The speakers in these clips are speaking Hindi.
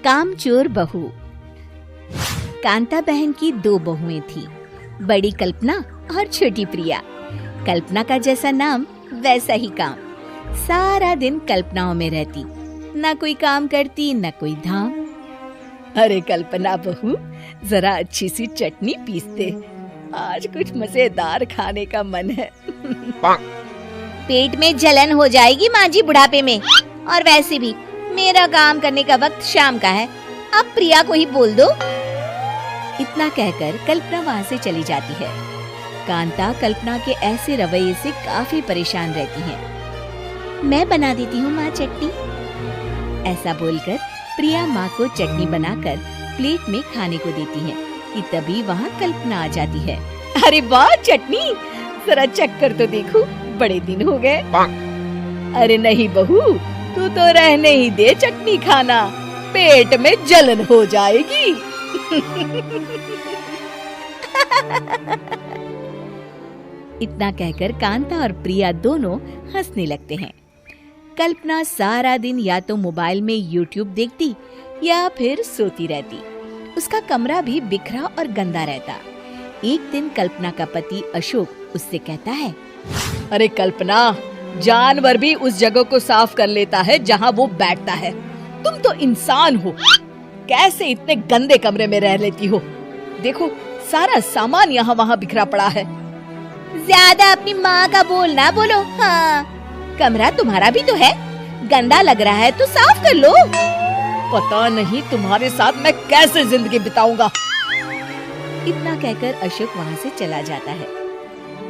कामचोर बहू। कांता बहन की 2 बहुएं थी, बड़ी कल्पना और छोटी प्रिया। कल्पना का जैसा नाम वैसा ही काम। सारा दिन कल्पनाओं में रहती, ना कोई काम करती न कोई धाम। अरे कल्पना बहू, जरा अच्छी सी चटनी पीस दे, आज कुछ मजेदार खाने का मन है। पेट में जलन हो जाएगी माँ जी बुढ़ापे में, और वैसे भी मेरा काम करने का वक्त शाम का है, अब प्रिया को ही बोल दो। इतना कहकर कल्पना वहाँ से चली जाती है। कांता कल्पना के ऐसे रवैये से काफी परेशान रहती है। मैं बना देती हूँ माँ चटनी। ऐसा बोलकर प्रिया माँ को चटनी बनाकर प्लेट में खाने को देती है कि तभी वहाँ कल्पना आ जाती है। अरे वाह चटनी, जरा चख कर तो देखो, बड़े दिन हो गए। अरे नहीं बहू, तू तो रहने ही दे चटनी खाना, पेट में जलन हो जाएगी। इतना कहकर कांता और प्रिया दोनों हंसने लगते हैं। कल्पना सारा दिन या तो मोबाइल में यूट्यूब देखती या फिर सोती रहती। उसका कमरा भी बिखरा और गंदा रहता। एक दिन कल्पना का पति अशोक उससे कहता है, अरे कल्पना, जानवर भी उस जगह को साफ कर लेता है जहाँ वो बैठता है, तुम तो इंसान हो, कैसे इतने गंदे कमरे में रह लेती हो? देखो सारा सामान यहाँ वहाँ बिखरा पड़ा है। ज्यादा अपनी माँ का बोल ना बोलो। हाँ, कमरा तुम्हारा भी तो है, गंदा लग रहा है तो साफ कर लो। पता नहीं तुम्हारे साथ मैं कैसे जिंदगी बिताऊंगा। इतना कहकर अशोक वहाँ से चला जाता है।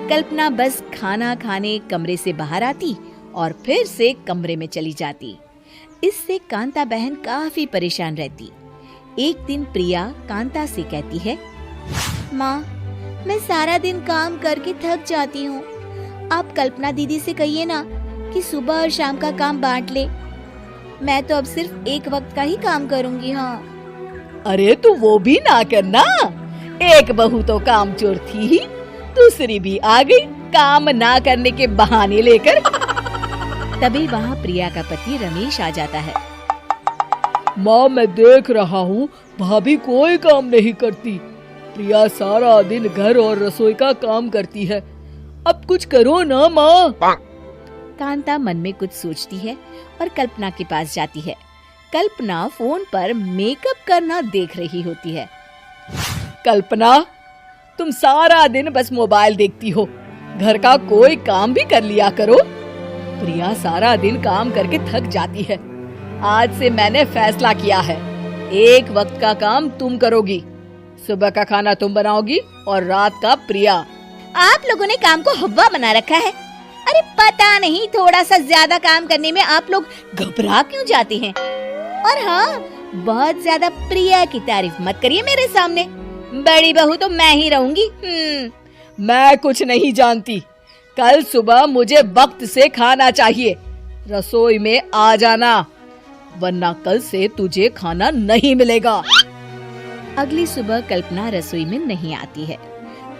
कल्पना बस खाना खाने कमरे से बाहर आती और फिर से कमरे में चली जाती। इससे कांता बहन काफी परेशान रहती। एक दिन प्रिया कांता से कहती है, माँ, मैं सारा दिन काम करके थक जाती हूँ, आप कल्पना दीदी से कहिए ना कि सुबह और शाम का काम बांट ले। मैं तो अब सिर्फ एक वक्त का ही काम करूँगी। हाँ। अरे तू वो भी ना करना, एक बहू तो कामचोर थी ही, दूसरी भी आ गई काम ना करने के बहाने लेकर। तभी वहाँ प्रिया का पति रमेश आ जाता है। माँ, मैं देख रहा हूँ भाभी कोई काम नहीं करती, प्रिया सारा दिन घर और रसोई का काम करती है, अब कुछ करो ना माँ। कांता मन में कुछ सोचती है और कल्पना के पास जाती है। कल्पना फोन पर मेकअप करना देख रही होती है। कल्पना, तुम सारा दिन बस मोबाइल देखती हो, घर का कोई काम भी कर लिया करो। प्रिया सारा दिन काम करके थक जाती है। आज से मैंने फैसला किया है, एक वक्त का काम तुम करोगी, सुबह का खाना तुम बनाओगी और रात का प्रिया। आप लोगों ने काम को हव्वा बना रखा है। अरे पता नहीं थोड़ा सा ज्यादा काम करने में आप लोग घबरा क्यों जाते हैं। और हाँ, बहुत ज्यादा प्रिया की तारीफ मत करिए मेरे सामने, बड़ी बहू तो मैं ही रहूंगी। मैं कुछ नहीं जानती, कल सुबह मुझे वक्त से खाना चाहिए, रसोई में आ जाना, वरना कल से तुझे खाना नहीं मिलेगा। अगली सुबह कल्पना रसोई में नहीं आती है।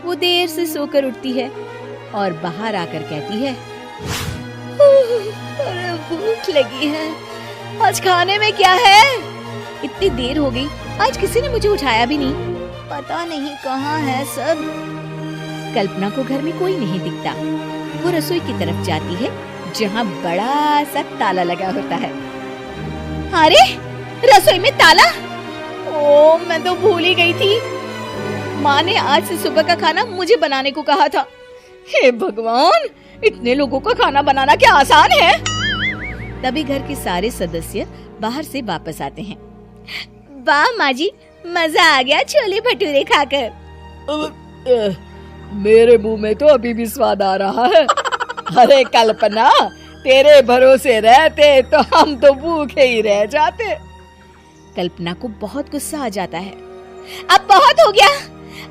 वो देर से सोकर उठती है और बाहर आकर कहती है, अरे भूख लगी है, आज खाने में क्या है? इतनी देर हो गई, आज किसी ने मुझे उठाया भी नहीं, पता नहीं कहाँ है सब। कल्पना को घर में कोई नहीं दिखता। वो रसोई की तरफ जाती है जहाँ बड़ा सा ताला लगा होता है। अरे रसोई में ताला? ओ, मैं तो भूल ही गई थी। माँ ने आज से सुबह का खाना मुझे बनाने को कहा था। हे भगवान, इतने लोगों का खाना बनाना क्या आसान है? तभी घर के सारे सदस्य बाहर से वापस आते हैं। वाह माँ जी, मजा आ गया छोले भटूरे खाकर। मेरे मुंह में तो अभी भी स्वाद आ रहा है। अरे कल्पना, तेरे भरोसे रहते तो हम तो भूखे ही रह जाते। कल्पना को बहुत गुस्सा आ जाता है। अब बहुत हो गया,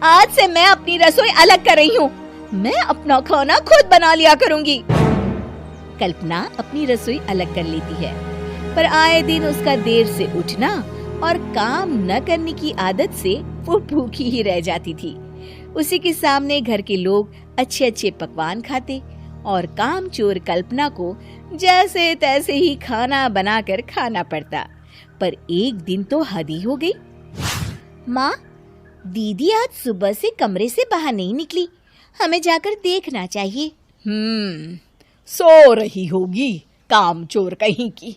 आज से मैं अपनी रसोई अलग कर रही हूँ, मैं अपना खाना खुद बना लिया करूँगी। कल्पना अपनी रसोई अलग कर लेती है, पर आए दिन उसका देर से उठना और काम न करने की आदत से वो भूखी ही रह जाती थी। उसी के सामने घर के लोग अच्छे अच्छे पकवान खाते और कामचोर कल्पना को जैसे तैसे ही खाना बनाकर खाना पड़ता। पर एक दिन तो हद ही हो गई। माँ, दीदी आज सुबह से कमरे से बाहर नहीं निकली, हमें जाकर देखना चाहिए। सो रही होगी कामचोर कहीं की,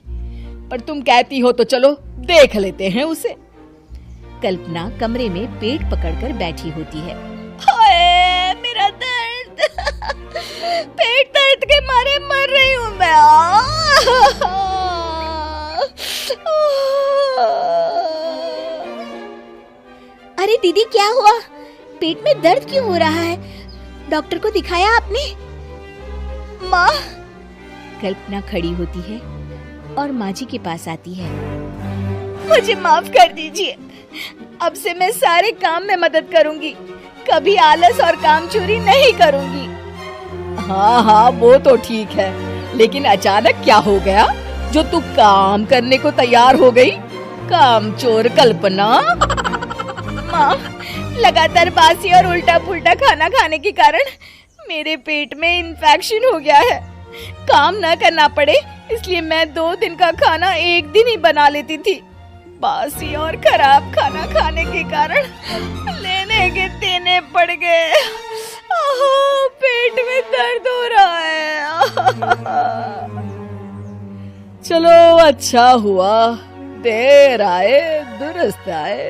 पर तुम कहती हो तो चलो देख लेते हैं उसे। कल्पना कमरे में पेट पकड़कर बैठी होती है। हाय मेरा दर्द, पेट दर्द के मारे मर रही हूँ मैं। अरे दीदी, क्या हुआ? पेट में दर्द क्यों हो रहा है? डॉक्टर को दिखाया आपने? माँ। कल्पना खड़ी होती है और माँ जी के पास आती है। मुझे माफ कर दीजिए, अब से मैं सारे काम में मदद करूंगी, कभी आलस और काम चोरी नहीं करूंगी। हाँ, वो तो ठीक है, लेकिन अचानक क्या हो गया जो तू काम करने को तैयार हो गई? कामचोर कल्पना। माँ, लगातार बासी और उल्टा पुल्टा खाना खाने के कारण मेरे पेट में इन्फेक्शन हो गया है। काम न करना पड़े इसलिए मैं 2 दिन का खाना एक दिन ही बना लेती थी। बासी और खराब खाना खाने के कारण लेने के देने पड़ गए। पेट में दर्द हो रहा है। चलो अच्छा हुआ, देर आए दुरुस्त आए।